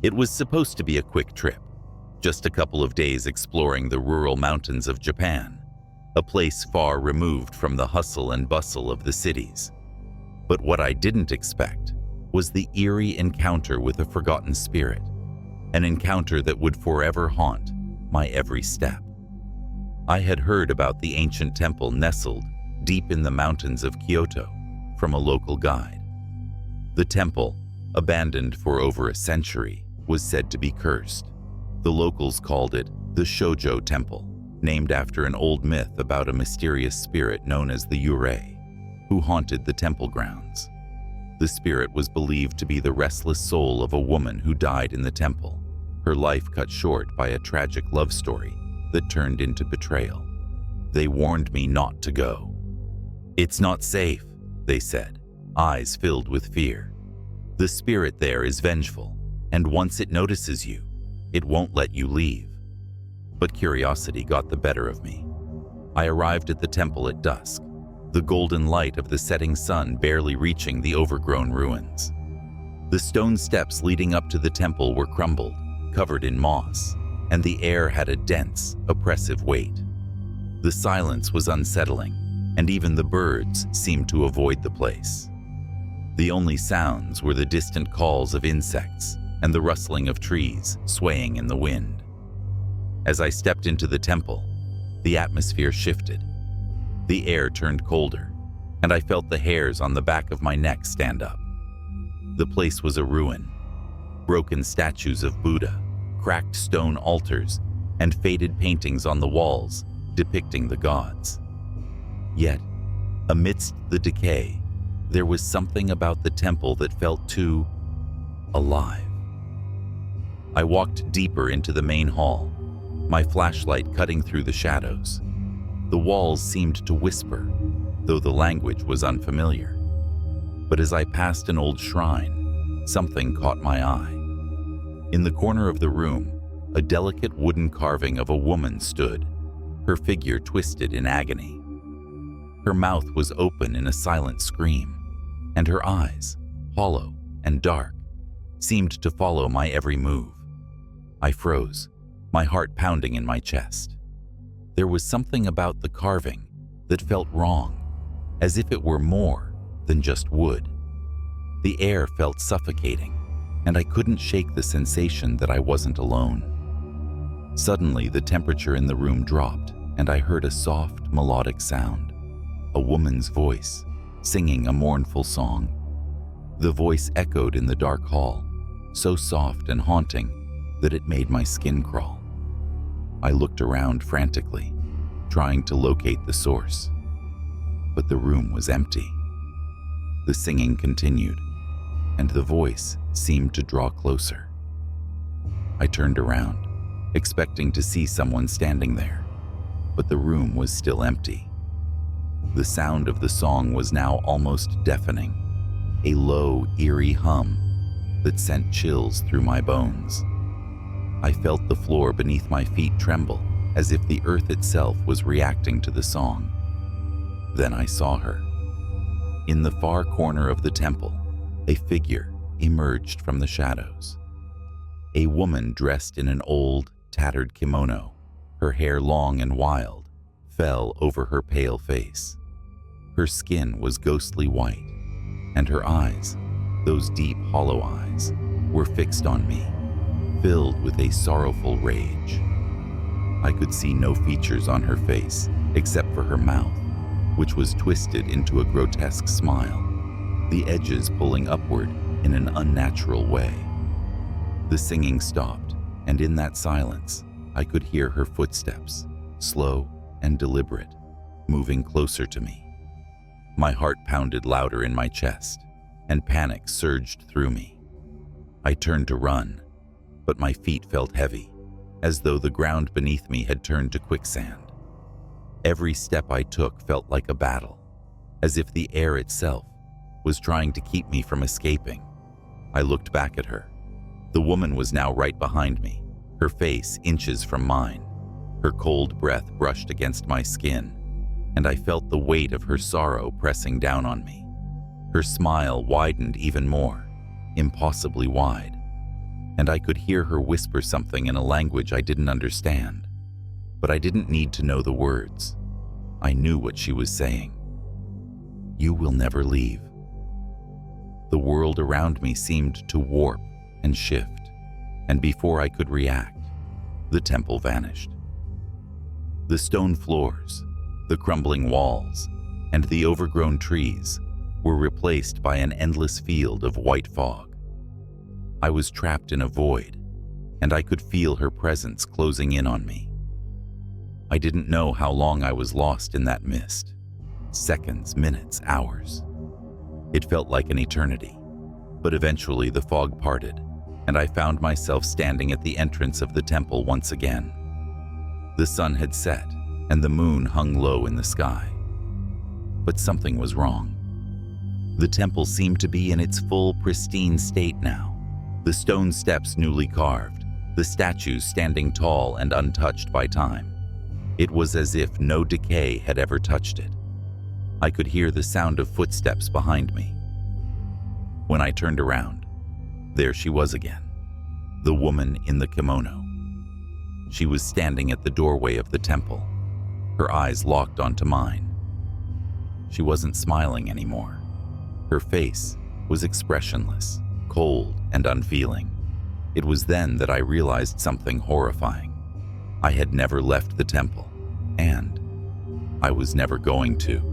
It was supposed to be a quick trip, just a couple of days exploring the rural mountains of Japan, a place far removed from the hustle and bustle of the cities. But what I didn't expect was the eerie encounter with a forgotten spirit, an encounter that would forever haunt my every step. I had heard about the ancient temple nestled deep in the mountains of Kyoto from a local guide. The temple, abandoned for over a century, was said to be cursed. The locals called it the Shoujo Temple, named after an old myth about a mysterious spirit known as the Yūrei, who haunted the temple grounds. The spirit was believed to be the restless soul of a woman who died in the temple, her life cut short by a tragic love story that turned into betrayal. They warned me not to go. "It's not safe," they said, eyes filled with fear. "The spirit there is vengeful, and once it notices you, it won't let you leave." But curiosity got the better of me. I arrived at the temple at dusk, the golden light of the setting sun barely reaching the overgrown ruins. The stone steps leading up to the temple were crumbled, covered in moss, and the air had a dense, oppressive weight. The silence was unsettling, and even the birds seemed to avoid the place. The only sounds were the distant calls of insects and the rustling of trees swaying in the wind. As I stepped into the temple, the atmosphere shifted. The air turned colder, and I felt the hairs on the back of my neck stand up. The place was a ruin. Broken statues of Buddha, cracked stone altars, and faded paintings on the walls depicting the gods. Yet, amidst the decay, there was something about the temple that felt too alive. I walked deeper into the main hall, my flashlight cutting through the shadows. The walls seemed to whisper, though the language was unfamiliar. But as I passed an old shrine, something caught my eye. In the corner of the room, a delicate wooden carving of a woman stood, her figure twisted in agony. Her mouth was open in a silent scream, and her eyes, hollow and dark, seemed to follow my every move. I froze, my heart pounding in my chest. There was something about the carving that felt wrong, as if it were more than just wood. The air felt suffocating, and I couldn't shake the sensation that I wasn't alone. Suddenly, the temperature in the room dropped, and I heard a soft, melodic sound, a woman's voice, singing a mournful song. The voice echoed in the dark hall, so soft and haunting that it made my skin crawl. I looked around frantically, trying to locate the source, but the room was empty. The singing continued, and the voice seemed to draw closer. I turned around, expecting to see someone standing there, but the room was still empty. The sound of the song was now almost deafening, a low, eerie hum that sent chills through my bones. I felt the floor beneath my feet tremble, as if the earth itself was reacting to the song. Then I saw her. In the far corner of the temple, a figure emerged from the shadows. A woman dressed in an old, tattered kimono, her hair long and wild, fell over her pale face. Her skin was ghostly white, and her eyes, those deep, hollow eyes, were fixed on me, filled with a sorrowful rage. I could see no features on her face except for her mouth, which was twisted into a grotesque smile, the edges pulling upward in an unnatural way. The singing stopped, and in that silence, I could hear her footsteps, slow and deliberate, moving closer to me. My heart pounded louder in my chest, and panic surged through me. I turned to run, but my feet felt heavy, as though the ground beneath me had turned to quicksand. Every step I took felt like a battle, as if the air itself was trying to keep me from escaping. I looked back at her. The woman was now right behind me, her face inches from mine. Her cold breath brushed against my skin, and I felt the weight of her sorrow pressing down on me. Her smile widened even more, impossibly wide. and I could hear her whisper something in a language I didn't understand. But I didn't need to know the words. I knew what she was saying. You will never leave. The world around me seemed to warp and shift, and before I could react, the temple vanished. The stone floors, the crumbling walls, and the overgrown trees were replaced by an endless field of white fog. I was trapped in a void, and I could feel her presence closing in on me. I didn't know how long I was lost in that mist. Seconds, minutes, hours. It felt like an eternity, but eventually the fog parted, and I found myself standing at the entrance of the temple once again. The sun had set, and the moon hung low in the sky. But something was wrong. The temple seemed to be in its full, pristine state now. The stone steps newly carved, the statues standing tall and untouched by time. It was as if no decay had ever touched it. I could hear the sound of footsteps behind me. When I turned around, there she was again, the woman in the kimono. She was standing at the doorway of the temple, her eyes locked onto mine. She wasn't smiling anymore. Her face was expressionless, cold and unfeeling. It was then that I realized something horrifying. I had never left the temple, and I was never going to.